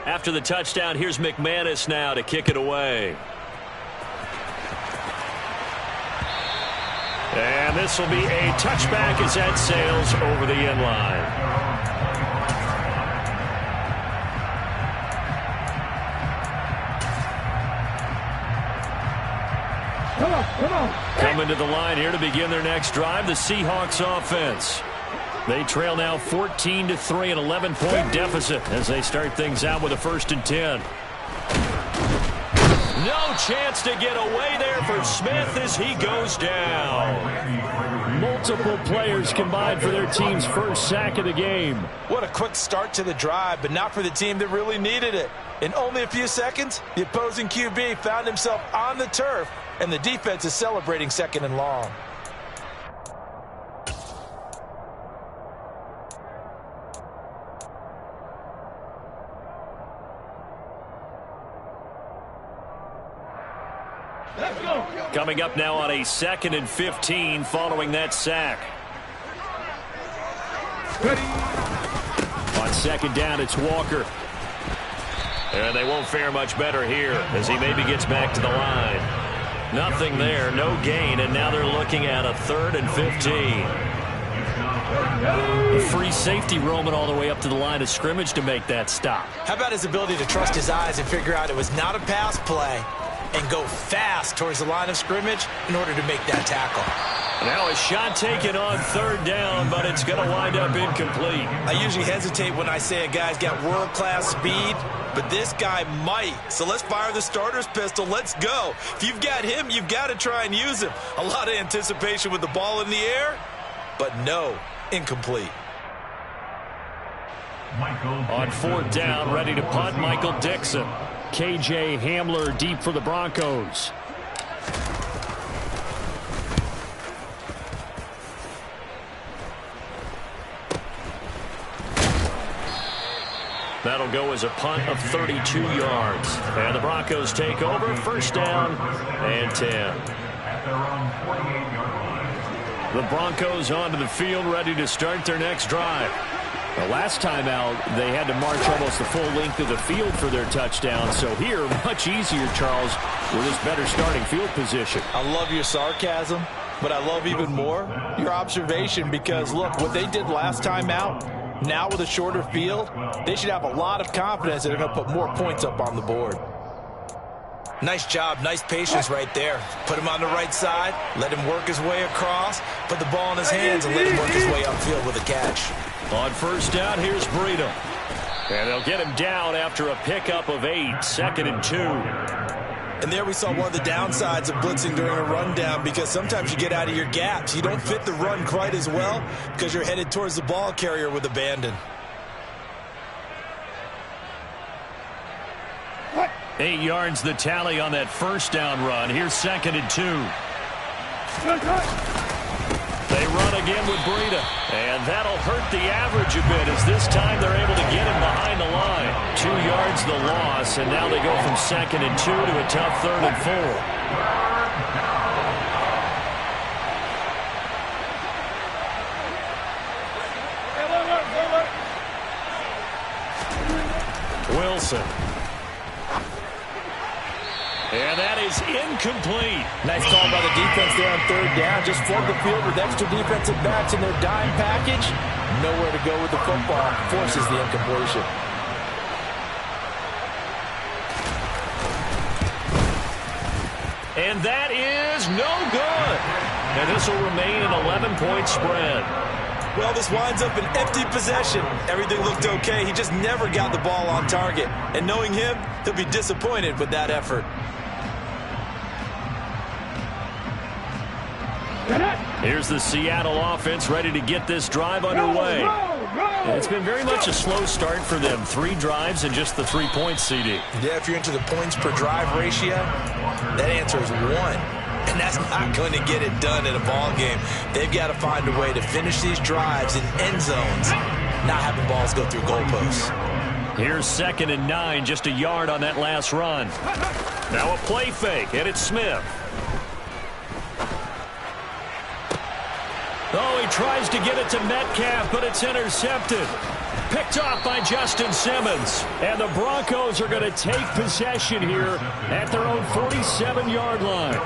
After the touchdown, here's McManus now to kick it away. And this will be a touchback as that sails over the end line. Come on. Coming to the line here to begin their next drive, the Seahawks offense. They trail now 14-3, an 11-point deficit as they start things out with a 1st and 10. No chance to get away there for Smith as he goes down. Multiple players combined for their team's first sack of the game. What a quick start to the drive, but not for the team that really needed it. In only a few seconds, the opposing QB found himself on the turf, and the defense is celebrating 2nd and long. Coming up now on a 2nd and 15 following that sack. On 2nd down, it's Walker. And they won't fare much better here as he maybe gets back to the line. Nothing there, no gain, and now they're looking at a 3rd and 15. A free safety roaming all the way up to the line of scrimmage to make that stop. How about his ability to trust his eyes and figure out it was not a pass play and go fast towards the line of scrimmage in order to make that tackle. Now a shot taken on 3rd down, but it's going to wind up incomplete. I usually hesitate when I say a guy's got world-class speed, but this guy might. So let's fire the starter's pistol. Let's go. If you've got him, you've got to try and use him. A lot of anticipation with the ball in the air, but no, incomplete. On 4th down, ready to punt, Michael Dixon. KJ Hamler deep for the Broncos. That'll go as a punt of 32 yards. And the Broncos take over, 1st down and 10. The Broncos onto the field, ready to start their next drive. The last time out, they had to march almost the full length of the field for their touchdown. So here, much easier, Charles, with this better starting field position. I love your sarcasm, but I love even more your observation because, look, what they did last time out, now with a shorter field, they should have a lot of confidence that they're going to put more points up on the board. Nice job, nice patience right there. Put him on the right side, let him work his way across, put the ball in his hands, and let him work his way upfield with a catch. On 1st down, here's Breida. And they'll get him down after a pickup of 8, 2nd and 2. And there we saw one of the downsides of blitzing during a rundown because sometimes you get out of your gaps. You don't fit the run quite as well because you're headed towards the ball carrier with abandon. 8 yards the tally on that 1st down run. Here's 2nd and 2. They run again with Breida, and that'll hurt the average a bit as this time they're able to get him behind the line. 2 yards the loss, and now they go from 2nd and 2 to a tough 3rd and 4. Wilson. And that is incomplete. Nice call by the defense there on 3rd down. Just flood the field with extra defensive backs in their dime package. Nowhere to go with the football. Forces the incompletion. And that is no good. And this will remain an 11-point spread. Well, this winds up an empty possession. Everything looked okay. He just never got the ball on target. And knowing him, he'll be disappointed with that effort. Here's the Seattle offense ready to get this drive underway. It's been very much a slow start for them. 3 drives and just the 3 points, CD. Yeah, if you're into the points per drive ratio, that answer is 1. And that's not going to get it done in a ball game. They've got to find a way to finish these drives in end zones, not having balls go through goalposts. Here's 2nd and 9, just a yard on that last run. Now a play fake, and it's Smith. Oh, he tries to get it to Metcalf, but it's intercepted. Picked off by Justin Simmons. And the Broncos are going to take possession here at their own 47-yard line.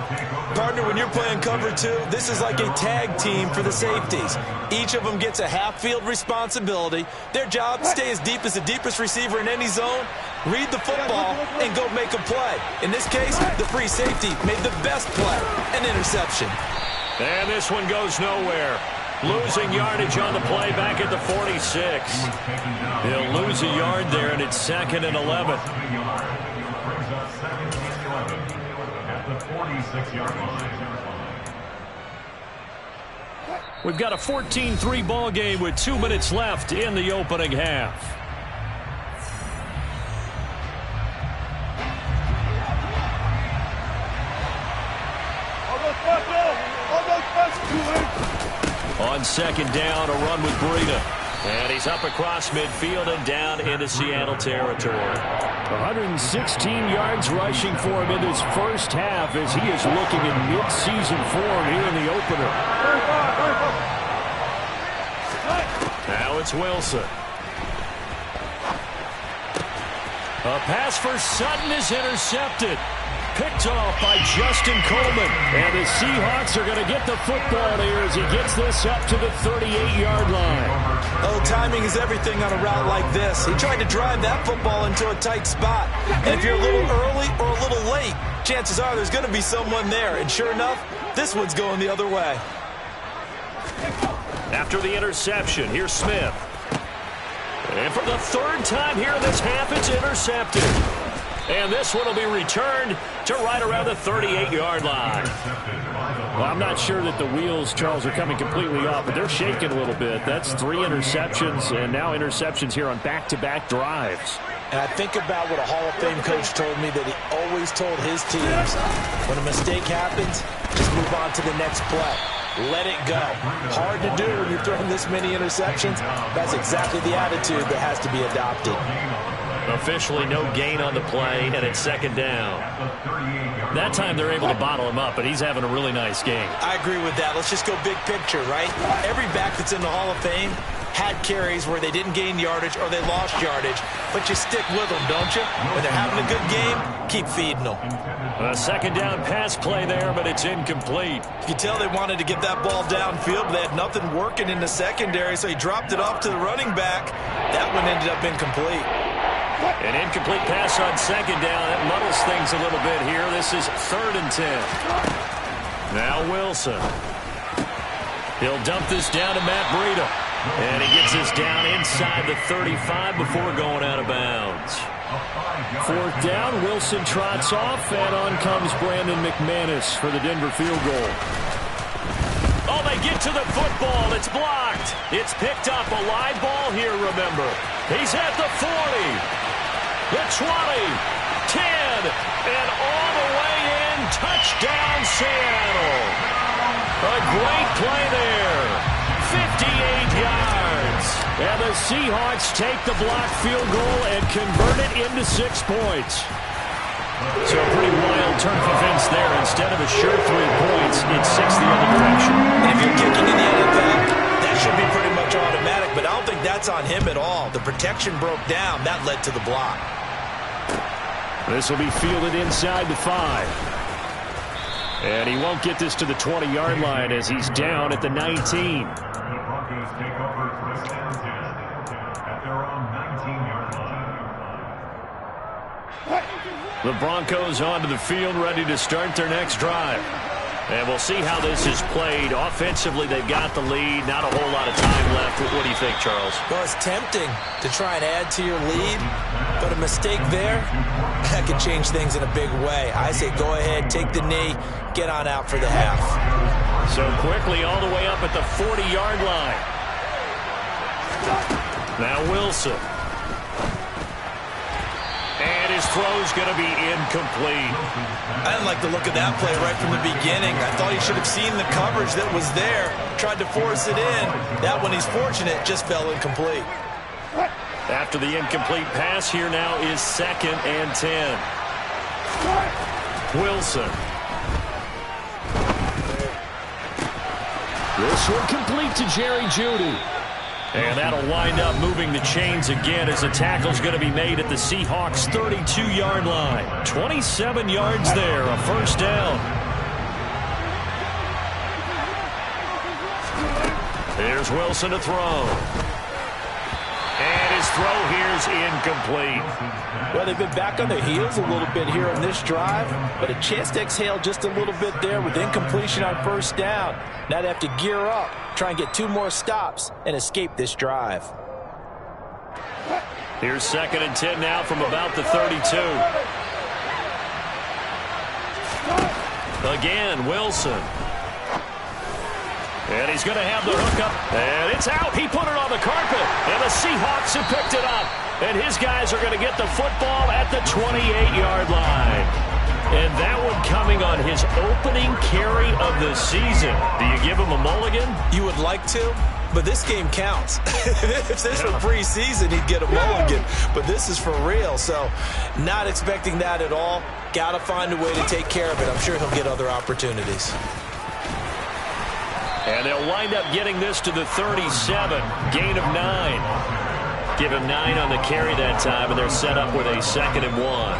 Partner, when you're playing cover two, this is like a tag team for the safeties. Each of them gets a half-field responsibility. Their job, stay as deep as the deepest receiver in any zone, read the football, and go make a play. In this case, the free safety made the best play, an interception. And this one goes nowhere. Losing yardage on the play back at the 46. He'll lose a yard there, and it's 2nd and 11. We've got a 14-3 ball game with 2 minutes left in the opening half. On 2nd down, a run with Breida. And he's up across midfield and down into Seattle territory. 116 yards rushing for him in this first half as he is looking in mid-season form here in the opener. Now it's Wilson. A pass for Sutton is intercepted. Picked off by Justin Coleman. And the Seahawks are going to get the football here as he gets this up to the 38-yard line. Oh, timing is everything on a route like this. He tried to drive that football into a tight spot. And if you're a little early or a little late, chances are there's going to be someone there. And sure enough, this one's going the other way. After the interception, here's Smith. And for the 3rd time here in this half, it's intercepted. And this one will be returned to right around the 38-yard line. Well, I'm not sure that the wheels, Charles, are coming completely off, but they're shaking a little bit. That's 3 interceptions, and now interceptions here on back-to-back drives. And I think about what a Hall of Fame coach told me that he always told his teams, when a mistake happens, just move on to the next play. Let it go. Hard to do when you're throwing this many interceptions. That's exactly the attitude that has to be adopted. Officially no gain on the play, and it's 2nd down. That time they're able to bottle him up, but he's having a really nice game. I agree with that. Let's just go big picture, right? Every back that's in the Hall of Fame had carries where they didn't gain yardage or they lost yardage, but you stick with them, don't you? When they're having a good game, keep feeding them. A 2nd down pass play there, but it's incomplete. You can tell they wanted to get that ball downfield, but they had nothing working in the secondary, so he dropped it off to the running back. That one ended up incomplete. An incomplete pass on 2nd down. That muddles things a little bit here. This is 3rd and 10. Now Wilson. He'll dump this down to Matt Breida. And he gets this down inside the 35 before going out of bounds. 4th down, Wilson trots off, and on comes Brandon McManus for the Denver field goal. Oh, they get to the football. It's blocked. It's picked up. A live ball here, remember. He's at the 40. The 20, 10, and all the way in, touchdown Seattle. A great play there, 58 yards. And the Seahawks take the blocked field goal and convert it into 6 points. So a pretty wild turn of events there. Instead of a sure 3 points, it's 6 the other direction. And if you're kicking in the NFL, that should be pretty much automatic, but I don't think that's on him at all. The protection broke down. That led to the block. This will be fielded inside the 5. And he won't get this to the 20-yard line as he's down at the 19. The Broncos onto the field, ready to start their next drive. And we'll see how this is played. Offensively, they've got the lead. Not a whole lot of time left. What do you think, Charles? Well, it's tempting to try and add to your lead, but a mistake there, that could change things in a big way. I say go ahead, take the knee, get on out for the half. So quickly all the way up at the 40-yard line. Now Wilson. And his throw's going to be incomplete. I didn't like the look of that play right from the beginning. I thought he should have seen the coverage that was there, tried to force it in. That one, he's fortunate, just fell incomplete. After the incomplete pass, here now is 2nd and 10. Wilson. This one complete to Jerry Jeudy. And that'll wind up moving the chains again as the tackle's going to be made at the Seahawks' 32-yard line. 27 yards there, a first down. Here's Wilson to throw. And his throw here's incomplete. Well, they've been back on their heels a little bit here on this drive, but a chance to exhale just a little bit there with incompletion on first down. Now they have to gear up, try and get 2 more stops, and escape this drive. Here's 2nd and 10 now from about the 32. Again, Wilson. And he's going to have the hookup. And it's out. He put it on the carpet. And the Seahawks have picked it up. And his guys are going to get the football at the 28-yard line. And that one coming on his opening carry of the season. Do you give him a mulligan? You would like to, but this game counts. If this were preseason, he'd get a mulligan. But this is for real, so not expecting that at all. Got to find a way to take care of it. I'm sure he'll get other opportunities. And they'll wind up getting this to the 37. Gain of 9. Give him 9 on the carry that time, and they're set up with a 2nd and 1.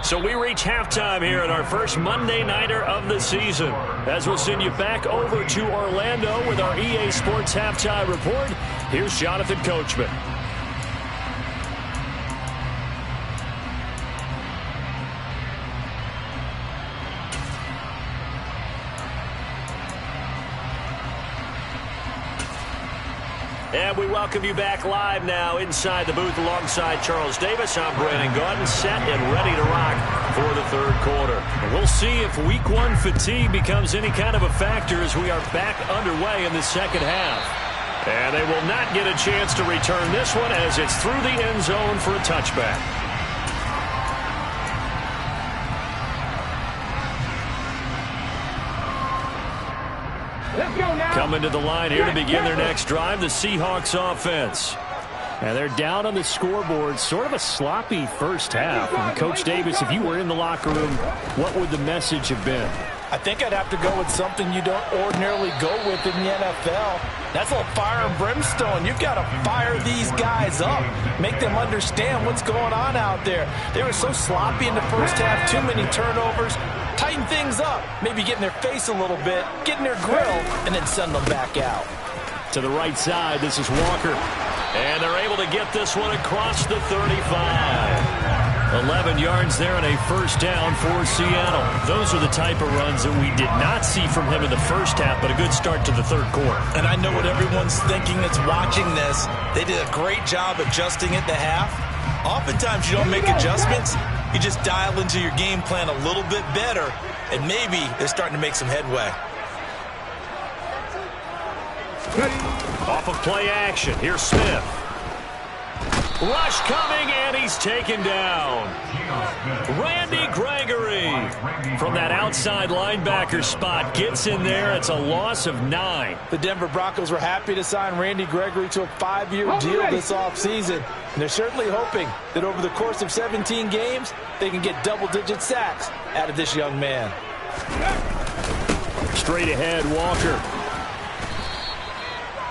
So we reach halftime here at our first Monday Nighter of the season. As we'll send you back over to Orlando with our EA Sports Halftime Report, here's Jonathan Coachman. And we welcome you back live now inside the booth alongside Charles Davis. I'm Brandon Gaudin, set and ready to rock for the third quarter. And we'll see if week 1 fatigue becomes any kind of a factor as we are back underway in the second half. And they will not get a chance to return this one as it's through the end zone for a touchback. Coming to the line here to begin their next drive, the Seahawks offense. And they're down on the scoreboard, sort of a sloppy first half. And Coach Davis, if you were in the locker room, what would the message have been? I think I'd have to go with something you don't ordinarily go with in the NFL. That's a little fire and brimstone. You've got to fire these guys up. Make them understand what's going on out there. They were so sloppy in the first half, too many turnovers. Tighten things up, maybe get in their face a little bit, get in their grill, and then send them back out. To the right side, this is Walker. And they're able to get this one across the 35. 11 yards there and a first down for Seattle. Those are the type of runs that we did not see from him in the first half, but a good start to the third quarter. And I know what everyone's thinking that's watching this. They did a great job adjusting at the half. Oftentimes you don't make adjustments. You just dial into your game plan a little bit better, and maybe they're starting to make some headway. Off of play action, here's Smith. Rush coming, and he's taken down. Randy Gregory from that outside linebacker spot gets in there. It's a loss of 9. The Denver Broncos were happy to sign Randy Gregory to a 5-year deal this offseason. And they're certainly hoping that over the course of 17 games, they can get double-digit sacks out of this young man. Straight ahead, Walker.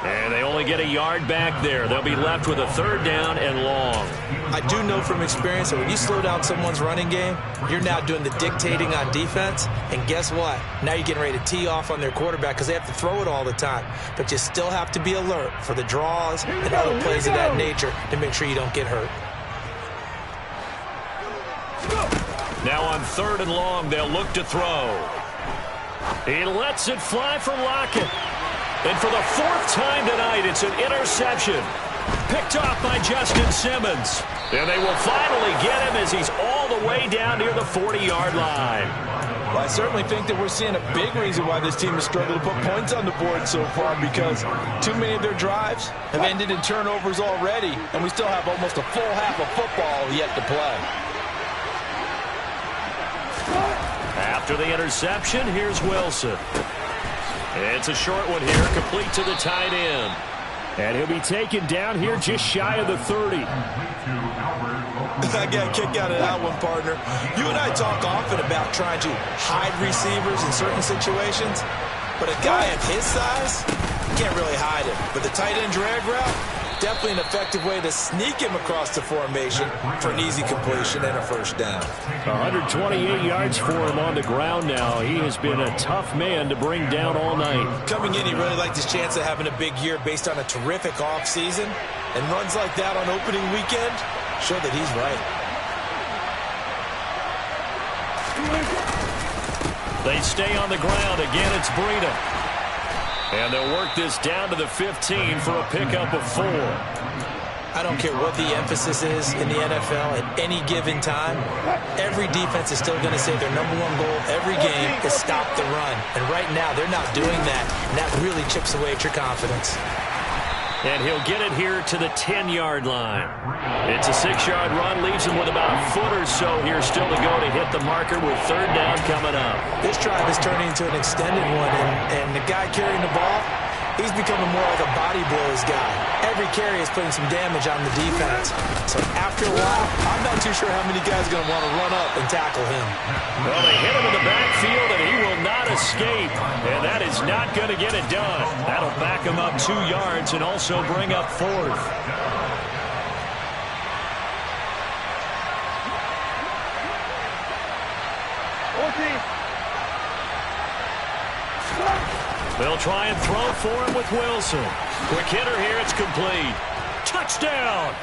And they only get a yard back there. They'll be left with a 3rd down and long. I do know from experience that when you slow down someone's running game, you're now doing the dictating on defense. And guess what? Now you're getting ready to tee off on their quarterback because they have to throw it all the time. But you still have to be alert for the draws and other plays of that nature to make sure you don't get hurt. Now on 3rd and long, they'll look to throw. He lets it fly for Lockett. And for the 4th time tonight, it's an interception. Picked off by Justin Simmons. And they will finally get him as he's all the way down near the 40-yard line. Well, I certainly think that we're seeing a big reason why this team has struggled to put points on the board so far, because too many of their drives have ended in turnovers already, and we still have almost a full half of football yet to play. After the interception, here's Wilson. It's a short one here, complete to the tight end. And he'll be taken down here just shy of the 30. I got a kick out of that one, partner. You and I talk often about trying to hide receivers in certain situations, but a guy of his size, you can't really hide him. But the tight end drag route, definitely an effective way to sneak him across the formation for an easy completion and a first down. 128 yards for him on the ground now. He has been a tough man to bring down all night. Coming in, he really liked his chance of having a big year based on a terrific offseason. And runs like that on opening weekend show that he's right. They stay on the ground. Again, it's Breida. And they'll work this down to the 15 for a pickup of 4. I don't care what the emphasis is in the NFL at any given time. Every defense is still going to say their #1 goal every game is stop the run. And right now, they're not doing that. And that really chips away at your confidence. And he'll get it here to the 10-yard line. It's a 6-yard run, leaves him with about a foot or so here still to go to hit the marker with 3rd down coming up. This drive is turning into an extended one, and the guy carrying the ball, he's becoming more like a body blows guy. Every carry is putting some damage on the defense. So after a while, I'm not too sure how many guys are going to want to run up and tackle him. Well, they hit him in the backfield, and he will not escape. And that is not going to get it done. That'll back him up 2 yards and also bring up 4th. They'll try and throw for him with Wilson. Quick hitter here, it's complete. Touchdown!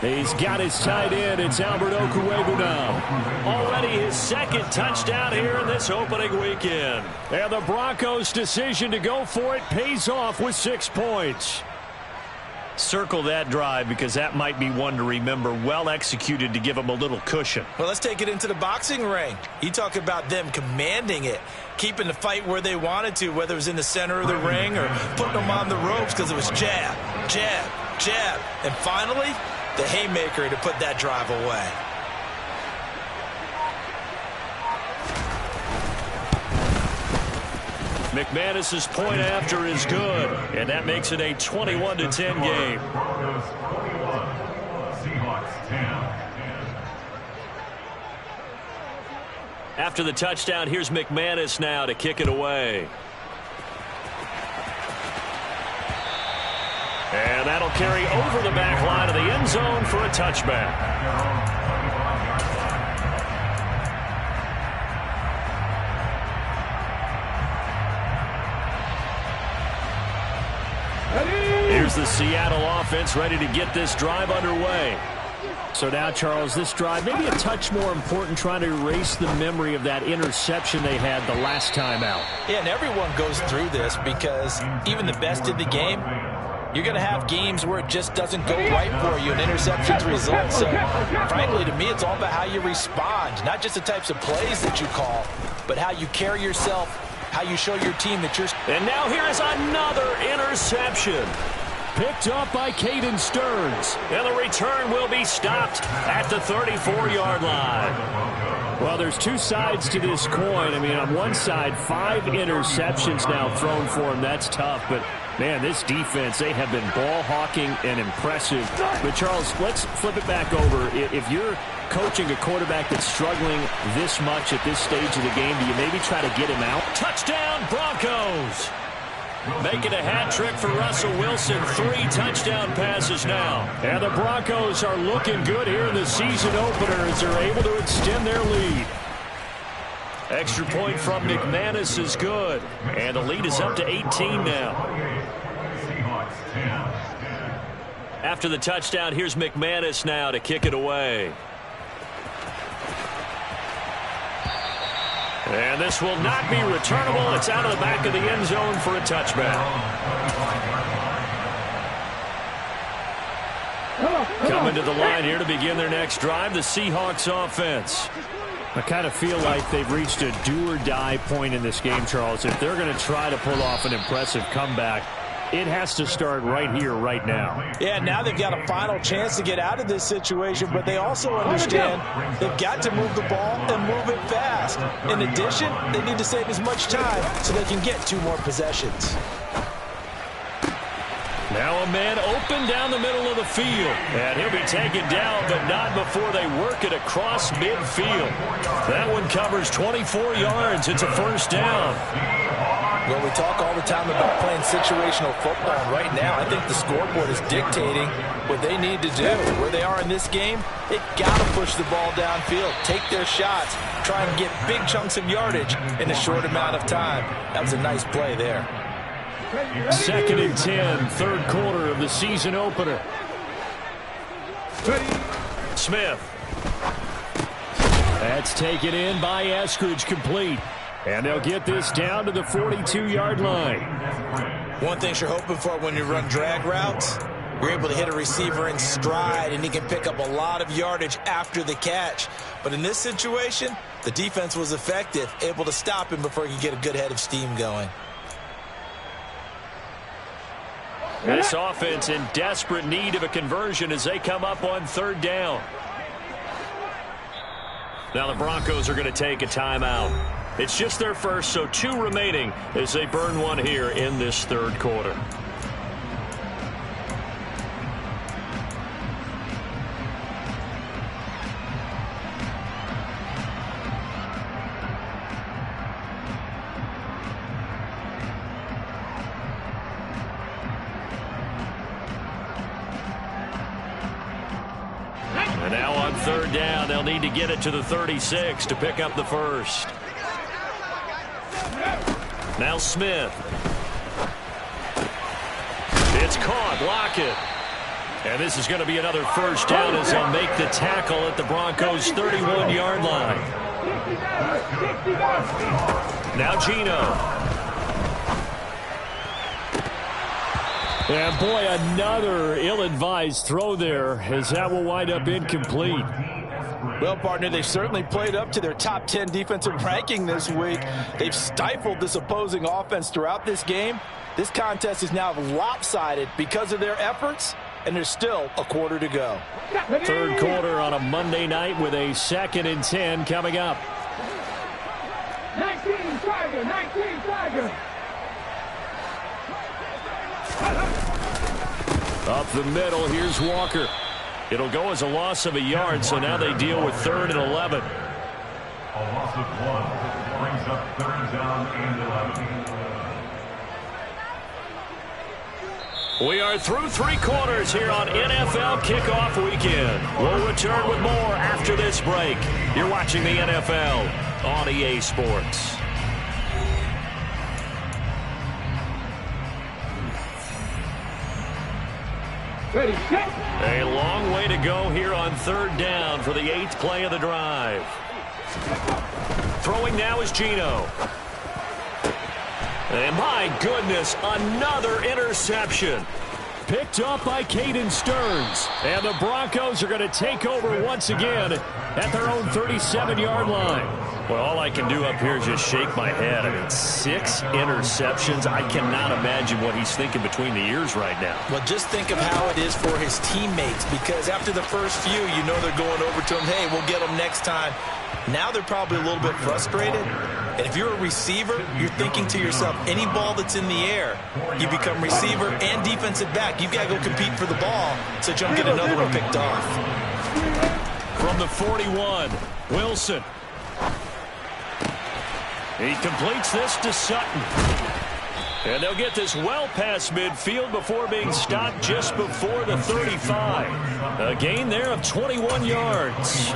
He's got his tight end. It's Albert Okwuegbunam now. Already his 2nd touchdown here in this opening weekend. And the Broncos' decision to go for it pays off with 6 points. Circle that drive because that might be one to remember. Well executed to give them a little cushion. Well, let's take it into the boxing ring. You talk about them commanding it, keeping the fight where they wanted to, whether it was in the center of the ring or putting them on the ropes because it was jab, jab, jab. And finally, the haymaker to put that drive away. McManus's point after is good, and that makes it a 21-10 game. After the touchdown, here's McManus now to kick it away. And that'll carry over the back line of the end zone for a touchback. Here's the Seattle offense ready to get this drive underway. So now, Charles, this drive maybe a touch more important, trying to erase the memory of that interception they had the last time out. Yeah, and everyone goes through this because even the best in the game, you're going to have games where it just doesn't go right for you and interceptions result. So, frankly, to me, it's all about how you respond, not just the types of plays that you call, but how you carry yourself, how you show your team that you're... And now here is another interception. Picked up by Caden Stearns. And the return will be stopped at the 34-yard line. Well, there's 2 sides to this coin. I mean, on one side, 5 interceptions now thrown for him. That's tough, but... man, this defense, they have been ball hawking and impressive. But, Charles, let's flip it back over. If you're coaching a quarterback that's struggling this much at this stage of the game, do you maybe try to get him out? Touchdown, Broncos! Making a hat trick for Russell Wilson. 3 touchdown passes now. And the Broncos are looking good here in the season opener as they're able to extend their lead. Extra point from McManus is good. And the lead is up to 18 now. After the touchdown, here's McManus now to kick it away. And this will not be returnable. It's out of the back of the end zone for a touchback. Coming to the line here to begin their next drive, the Seahawks offense. I kind of feel like they've reached a do-or-die point in this game, Charles. If they're going to try to pull off an impressive comeback, it has to start right here, right now. Yeah, now they've got a final chance to get out of this situation, but they also understand they've got to move the ball and move it fast. In addition, they need to save as much time so they can get 2 more possessions. Now a man open down the middle of the field. And he'll be taken down, but not before they work it across midfield. That one covers 24 yards. It's a first down. Well, we talk all the time about playing situational football, and right now I think the scoreboard is dictating what they need to do. Where they are in this game, they got to push the ball downfield, take their shots, try and get big chunks of yardage in a short amount of time. That was a nice play there. 2nd and 10, third quarter of the season opener. Smith. That's taken in by Eskridge, complete. And they'll get this down to the 42-yard line. One thing you're hoping for when you run drag routes, you're able to hit a receiver in stride, and he can pick up a lot of yardage after the catch. But in this situation, the defense was effective, able to stop him before he could get a good head of steam going. This offense in desperate need of a conversion as they come up on 3rd down. Now the Broncos are going to take a timeout. It's just their first, so 2 remaining as they burn one here in this 3rd quarter. And now on 3rd down, they'll need to get it to the 36 to pick up the first. Now Smith. It's caught. Lockett. And this is going to be another first down as they'll make the tackle at the Broncos' 31-yard line. Now Geno. And boy, another ill-advised throw there as that will wind up incomplete. Well, partner, they've certainly played up to their top 10 defensive ranking this week. They've stifled this opposing offense throughout this game. This contest is now lopsided because of their efforts, and there's still a quarter to go. 3rd quarter on a Monday night with a 2nd and 10 coming up. 19 Tiger. Up the middle, here's Walker. It'll go as a loss of a yard, so now they deal with 3rd and 11. A loss of 1 brings up 3rd down and 11. We are through 3 quarters here on NFL Kickoff Weekend. We'll return with more after this break. You're watching the NFL on EA Sports. Ready, set. A long way to go here on 3rd down for the 8th play of the drive. Throwing now is Geno. And my goodness, another interception. Picked up by Caden Stearns. And the Broncos are going to take over once again at their own 37-yard line. Well, all I can do up here is just shake my head. I mean, 6 interceptions. I cannot imagine what he's thinking between the ears right now. Well, just think of how it is for his teammates, because after the first few, you know they're going over to him, hey, we'll get them next time. Now they're probably a little bit frustrated. And if you're a receiver, you're thinking to yourself, any ball that's in the air, you become receiver and defensive back. You've got to go compete for the ball so you don't get another one picked off. From the 41, Wilson. He completes this to Sutton. And they'll get this well past midfield before being stopped just before the 35. A gain there of 21 yards.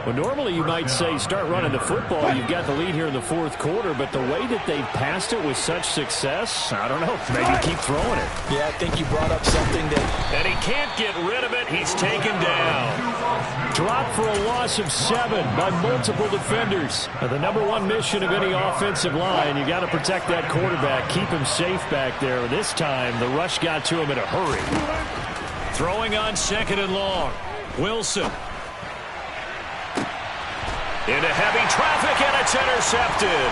Well, normally you might say start running the football. You've got the lead here in the 4th quarter, but the way that they've passed it with such success, I don't know, maybe keep throwing it. Yeah, I think you brought up something that... And he can't get rid of it. He's taken down. Dropped for a loss of 7 by multiple defenders. Now, the #1 mission of any offensive line, you got to protect that quarterback, keep him safe back there. This time, the rush got to him in a hurry. Throwing on 2nd and long. Wilson. Into heavy traffic, and it's intercepted.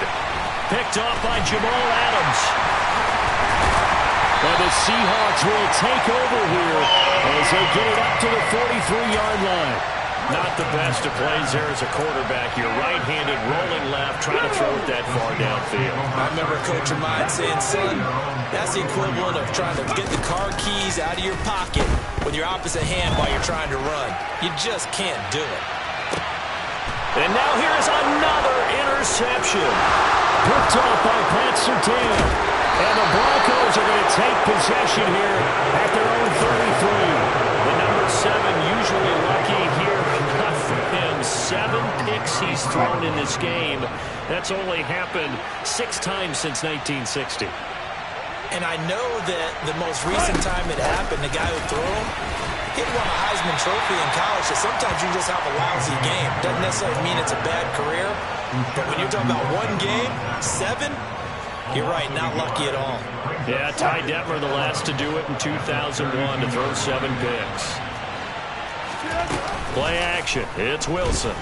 Picked off by Jamal Adams. And the Seahawks will take over here as they get it up to the 43-yard line. Not the best of plays there as a quarterback. You're right-handed, rolling left, trying to throw it that far downfield. I remember a coach of mine saying, son, that's the equivalent of trying to get the car keys out of your pocket with your opposite hand while you're trying to run. You just can't do it. And now here's another interception. Picked off by Pat Surtain. And the Broncos are going to take possession here at their own 33. The number 7 usually lucky here. Not for him. 7 picks he's thrown in this game. That's only happened 6 times since 1960. And I know that the most recent time it happened, the guy who threw him, he won a Heisman Trophy in college, so sometimes you just have a lousy game. Doesn't necessarily mean it's a bad career, but when you're talking about one game, 7, you're right, not lucky at all. Yeah, Ty Detmer the last to do it in 2001 to throw 7 picks. Play action, it's Wilson.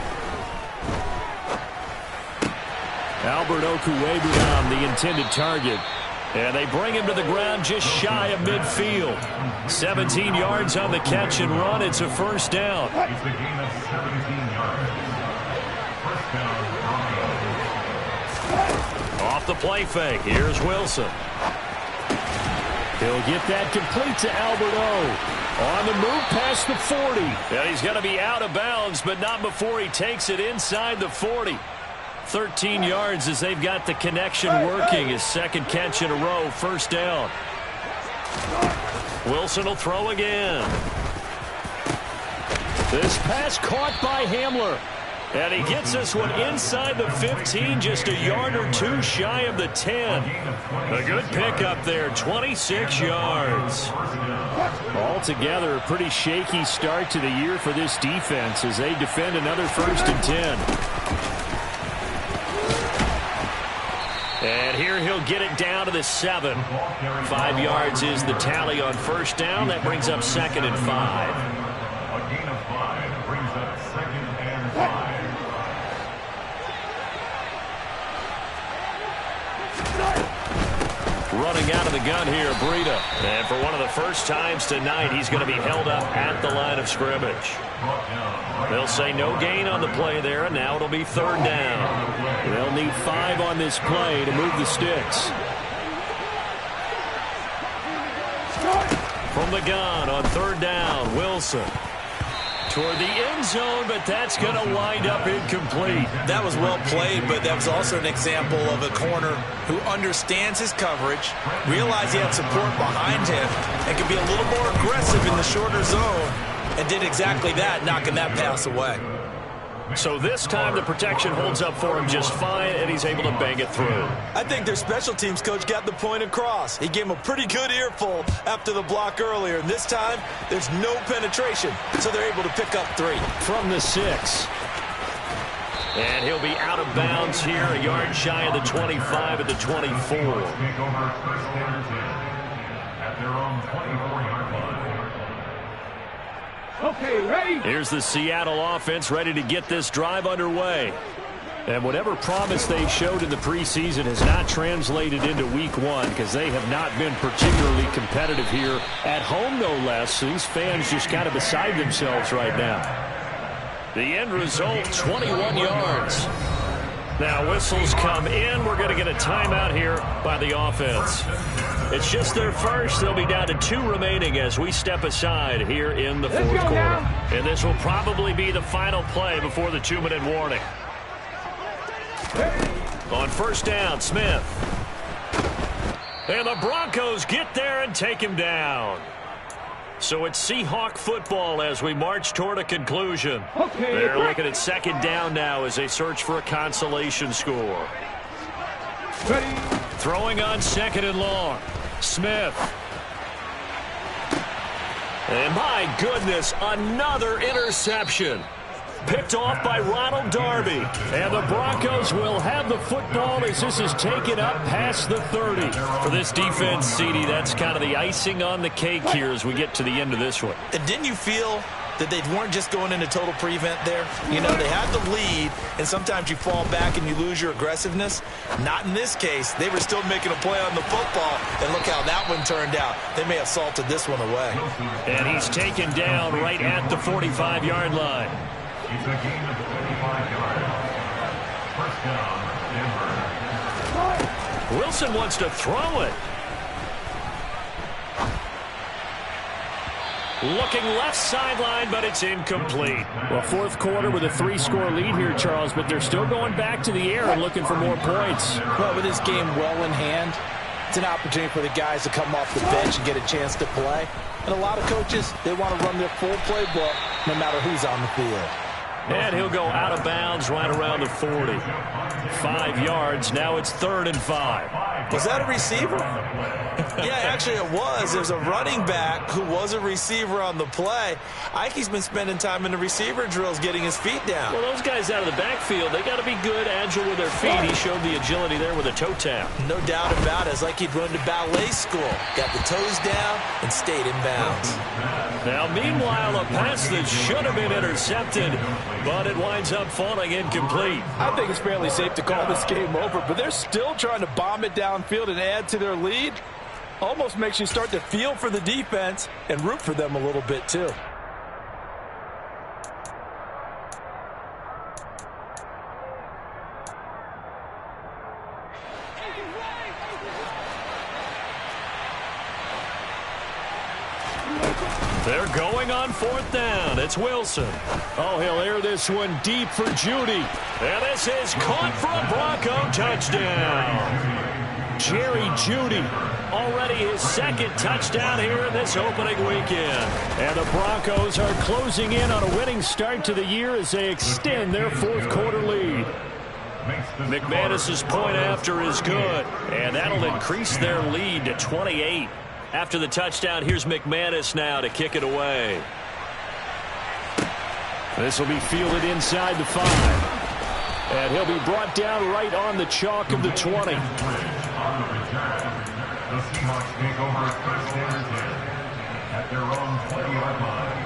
Albert Okwuegbunam, the intended target. And they bring him to the ground just shy of midfield. 17 yards on the catch and run. It's a first down. It's a gain of 17 yards. First down, Broncos. Off the play fake. Here's Wilson. He'll get that complete to Albert O. On the move past the 40. And he's going to be out of bounds, but not before he takes it inside the 40. 13 yards as they've got the connection working. His second catch in a row, first down. Wilson will throw again. This pass caught by Hamler. And he gets this one inside the 15, just a yard or 2 shy of the 10. A good pickup there, 26 yards. Altogether, a pretty shaky start to the year for this defense as they defend another 1st and 10. And here he'll get it down to the 7. 5 yards is the tally on first down. That brings up 2nd and 5. A gain of 5 brings up 2nd and 5. Running out of the gun here, Breida. And for one of the first times tonight, he's going to be held up at the line of scrimmage. They'll say no gain on the play there, and now it'll be 3rd down. They'll need 5 on this play to move the sticks. From the gun on 3rd down, Wilson. Toward the end zone, but that's going to wind up incomplete. That was well played, but that was also an example of a corner who understands his coverage, realized he had support behind him, and could be a little more aggressive in the shorter zone, and did exactly that, knocking that pass away. So this time the protection holds up for him just fine, and he's able to bang it through. I think their special teams coach got the point across. He gave him a pretty good earful after the block earlier, and this time there's no penetration, so they're able to pick up 3. From the 6. And he'll be out of bounds here, a yard shy of the 25 at the 24. Take over 1st and 10 at their own 24-yard line. Okay, ready? Here's the Seattle offense ready to get this drive underway. And whatever promise they showed in the preseason has not translated into week 1 because they have not been particularly competitive here at home, no less. These fans just kind of beside themselves right now. The end result, 21 yards. Now whistles come in. We're going to get a timeout here by the offense. It's just their first. They'll be down to 2 remaining as we step aside here in the 4th quarter. And this will probably be the final play before the 2-minute warning. On first down, Smith. And the Broncos get there and take him down. So it's Seahawk football as we march toward a conclusion. They're looking at 2nd down now as they search for a consolation score. Ready? Throwing on 2nd and long. Smith. And my goodness, another interception. Picked off by Ronald Darby. And the Broncos will have the football as this is taken up past the 30. For this defense, CD, that's kind of the icing on the cake here as we get to the end of this one. And didn't you feel that they weren't just going into total prevent there? You know, they had the lead, and sometimes you fall back and you lose your aggressiveness. Not in this case. They were still making a play on the football, and look how that one turned out. They may have salted this one away. And he's taken down right at the 45-yard line. It's a gain of 25 yards. First down, Denver. Wilson wants to throw it. Looking left sideline, but it's incomplete. Well, fourth quarter with a 3-score lead here, Charles, but they're still going back to the air and looking for more points. Well, with this game well in hand, it's an opportunity for the guys to come off the bench and get a chance to play. And a lot of coaches, they want to run their full playbook no matter who's on the field. And he'll go out of bounds right around the 40. 5 yards. Now it's 3rd and 5. Was that a receiver? Yeah, actually it was. There's a running back who was a receiver on the play. Ike's been spending time in the receiver drills getting his feet down. Well, those guys out of the backfield, they got to be good, agile with their feet. He showed the agility there with a toe tap. No doubt about it. It's like he'd run to ballet school. Got the toes down and stayed in bounds. Now, meanwhile, a pass that should have been intercepted, but it winds up falling incomplete. I think it's fairly safe to call this game over, but they're still trying to bomb it downfield and add to their lead. Almost makes you start to feel for the defense and root for them a little bit too. They're going on 4th down. It's Wilson. Oh, he'll air this one deep for Judy. And this is caught for a Bronco touchdown. Jerry Judy, already his 2nd touchdown here in this opening weekend. And the Broncos are closing in on a winning start to the year as they extend their 4th quarter lead. McManus's point after is good, and that'll increase their lead to 28. After the touchdown, here's McManus now to kick it away. This will be fielded inside the 5. And he'll be brought down right on the chalk of the 20. On the return, the Seahawks take over 1st and 10 at their own 20-yard line.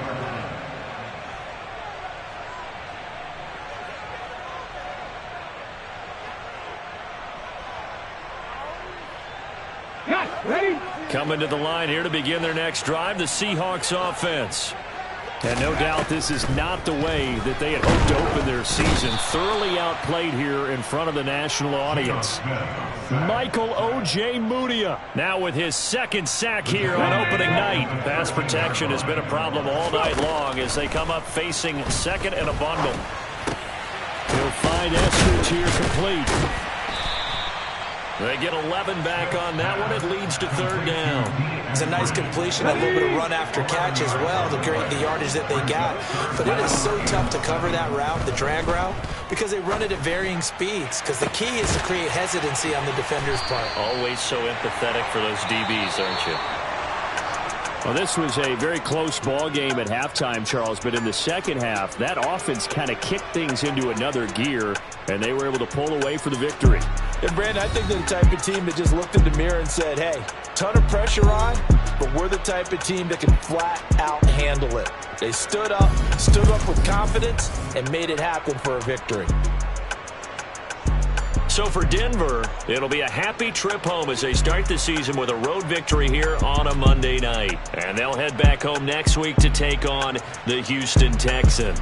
Ready? Coming to the line here to begin their next drive, the Seahawks offense. And no doubt this is not the way that they had hoped to open their season. Thoroughly outplayed here in front of the national audience. Michael O.J. Mudia now with his 2nd sack here on opening night. Pass protection has been a problem all night long as they come up facing 2nd and a bundle. He'll find Eskridge here complete. They get 11 back on that one. It leads to 3rd down. It's a nice completion, a little bit of run after catch as well to create the yardage that they got. But it is so tough to cover that route, the drag route, because they run it at varying speeds. Because the key is to create hesitancy on the defender's part. Always so empathetic for those DBs, aren't you? Well, this was a very close ball game at halftime, Charles, but in the second half, that offense kind of kicked things into another gear, and they were able to pull away for the victory. And, Brandon, I think they're the type of team that just looked in the mirror and said, hey, ton of pressure on, but we're the type of team that can flat out handle it. They stood up with confidence, and made it happen for a victory. So for Denver, it'll be a happy trip home as they start the season with a road victory here on a Monday night. And they'll head back home next week to take on the Houston Texans.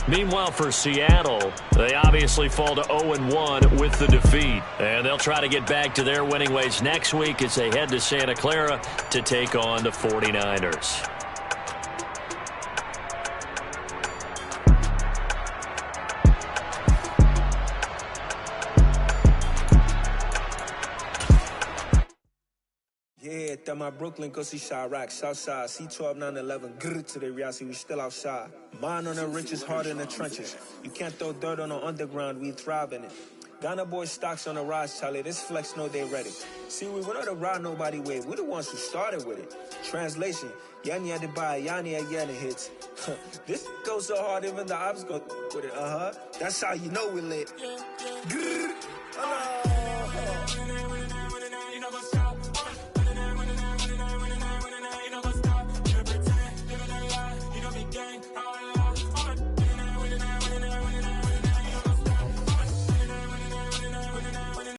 Meanwhile, for Seattle, they obviously fall to 0-1 with the defeat. And they'll try to get back to their winning ways next week as they head to Santa Clara to take on the 49ers. Yeah, that my Brooklyn, go see Chirac, Southside, C12, 911, grrr to the reality, we still outside. Mine on the riches, hard in the trenches. You can't throw dirt on the underground, we thrive in it. Ghana boys stocks on the rise, Charlie, this flex know they ready. See, we went on the ride nobody wave, we the ones who started with it. Translation, Yanni had to buy, Yanni again hits. This goes so hard, even the ops go with it, That's how you know we lit. Grrr,